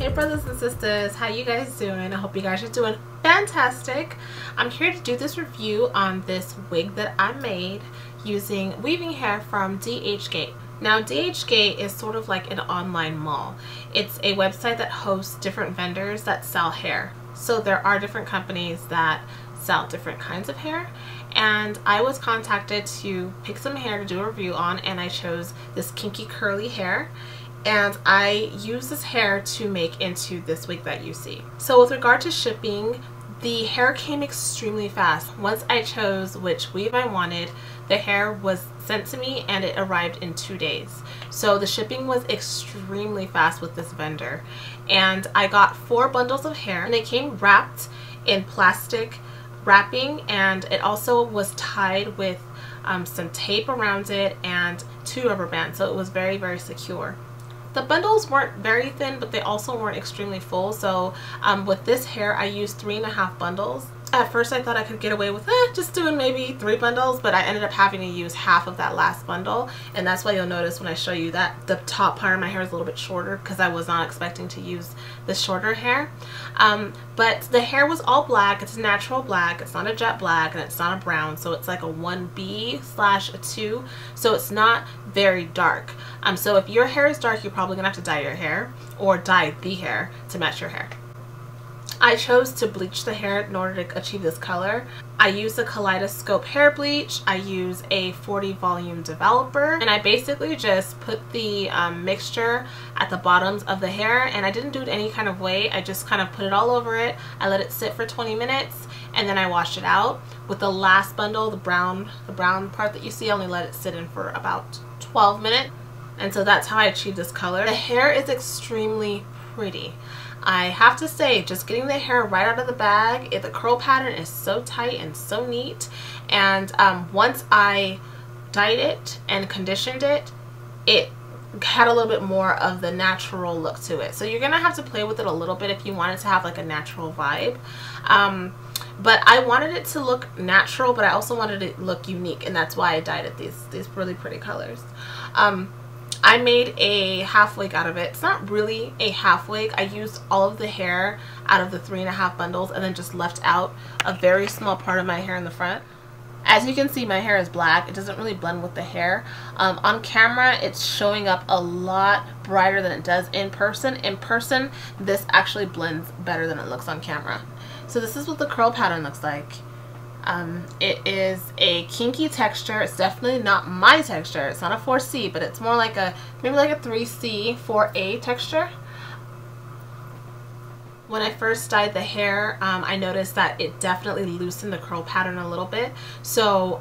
Hey brothers and sisters, how you guys doing? I hope you guys are doing fantastic. I'm here to do this review on this wig that I made using weaving hair from DHGate. Now DHGate is sort of like an online mall. It's a website that hosts different vendors that sell hair. So there are different companies that sell different kinds of hair, and I was contacted to pick some hair to do a review on, and I chose this kinky curly hair. And I use this hair to make into this wig that you see. So with regard to shipping, the hair came extremely fast. Once I chose which weave I wanted, the hair was sent to me and it arrived in 2 days. So the shipping was extremely fast with this vendor. And I got 4 bundles of hair, and they came wrapped in plastic wrapping, and it also was tied with some tape around it and 2 rubber bands, so it was very, very secure. The bundles weren't very thin, but they also weren't extremely full. So with this hair, I used 3.5 bundles. At first, I thought I could get away with just doing maybe 3 bundles, but I ended up having to use half of that last bundle. And that's why you'll notice when I show you that the top part of my hair is a little bit shorter, because I was not expecting to use the shorter hair. But the hair was all black. It's natural black. It's not a jet black, and it's not a brown. So it's like a 1B/2. So it's not very dark. So if your hair is dark, you're probably gonna have to dye your hair or dye the hair to match your hair. I chose to bleach the hair in order to achieve this color. I use a kaleidoscope hair bleach. I use a 40 volume developer, and I basically just put the mixture at the bottoms of the hair, and I didn't do it any kind of way. I just kind of put it all over it. I let it sit for 20 minutes, and then I washed it out. With the last bundle, the brown part that you see, I only let it sit in for about 12 minutes. And so that's how I achieved this color. The hair is extremely pretty. I have to say, just getting the hair right out of the bag, the curl pattern is so tight and so neat. And once I dyed it and conditioned it, it had a little bit more of the natural look to it. So you're gonna have to play with it a little bit if you want it to have like a natural vibe. But I wanted it to look natural, but I also wanted it to look unique, and that's why I dyed it these really pretty colors. I made a half wig out of it. It's not really a half wig. I used all of the hair out of the 3.5 bundles and then just left out a very small part of my hair in the front. As you can see, my hair is black. It doesn't really blend with the hair. On camera, it's showing up a lot brighter than it does in person. In person, this actually blends better than it looks on camera. So this is what the curl pattern looks like. It is a kinky texture. It's definitely not my texture. It's not a 4C, but it's more like maybe like a 3C, 4A texture. When I first dyed the hair, I noticed that it definitely loosened the curl pattern a little bit. So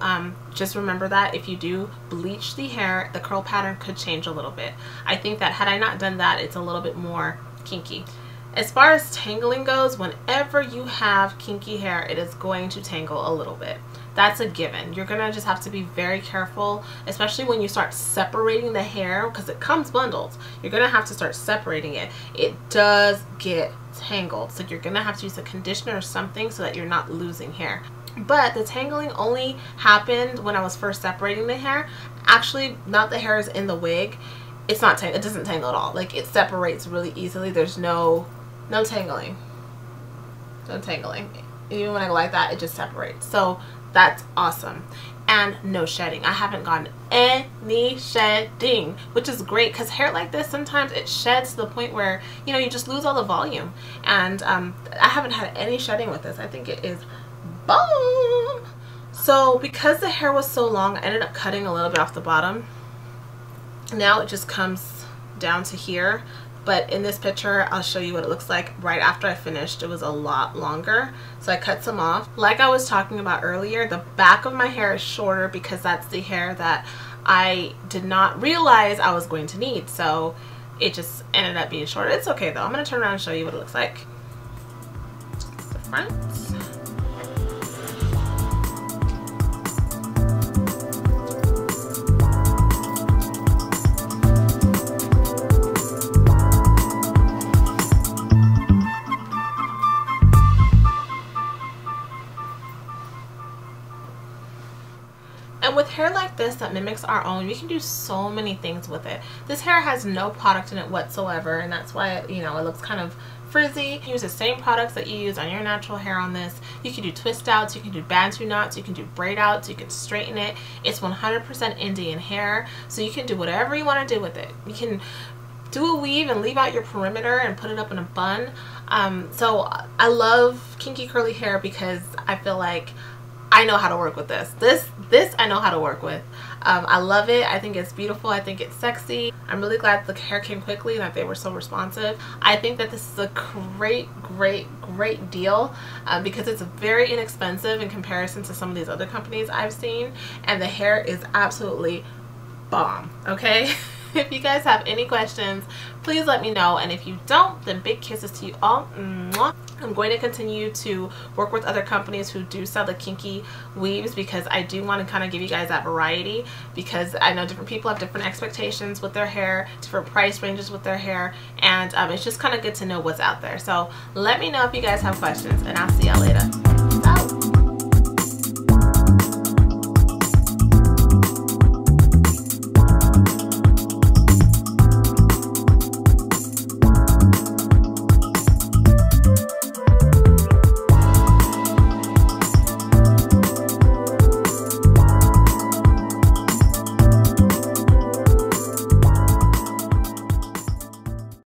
just remember that if you do bleach the hair, the curl pattern could change a little bit. I think that had I not done that, it's a little bit more kinky. As far as tangling goes, whenever you have kinky hair, it is going to tangle a little bit. That's a given. You're gonna just have to be very careful, especially when you start separating the hair, because it comes bundled. You're gonna have to start separating it. It does get tangled, so you're gonna have to use a conditioner or something so that you're not losing hair. But the tangling only happened when I was first separating the hair. Actually, now the hair is in the wig, it's not it doesn't tangle at all. Like, it separates really easily. There's no tangling. No tangling. Even when I go like that, it just separates. So that's awesome. And no shedding. I haven't gotten any shedding, which is great, because hair like this, sometimes it sheds to the point where, you know, you just lose all the volume. And I haven't had any shedding with this. I think it is bomb. So because the hair was so long, I ended up cutting a little bit off the bottom. Now it just comes down to here. But in this picture, I'll show you what it looks like right after I finished. It was a lot longer, so I cut some off. Like I was talking about earlier, the back of my hair is shorter because that's the hair that I did not realize I was going to need. So it just ended up being shorter. It's okay though. I'm going to turn around and show you what it looks like. The front. And with hair like this that mimics our own, we can do so many things with it. This hair has no product in it whatsoever, and that's why it, you know, it looks kind of frizzy. Use the same products that you use on your natural hair on this. You can do twist outs, you can do bantu knots, you can do braid outs, you can straighten it. It's 100% Indian hair, so you can do whatever you want to do with it. You can do a weave and leave out your perimeter and put it up in a bun. So I love kinky curly hair because I feel like I know how to work with this. This I know how to work with. I love it. I think it's beautiful. I think it's sexy. I'm really glad the hair came quickly and that they were so responsive. I think that this is a great deal because it's very inexpensive in comparison to some of these other companies I've seen, and the hair is absolutely bomb. Okay. If you guys have any questions, please let me know, and if you don't, then big kisses to you all. Mwah. I'm going to continue to work with other companies who do sell the kinky weaves because I do want to kind of give you guys that variety, because I know different people have different expectations with their hair, different price ranges with their hair, and it's just kind of good to know what's out there. So let me know if you guys have questions, and I'll see y'all later.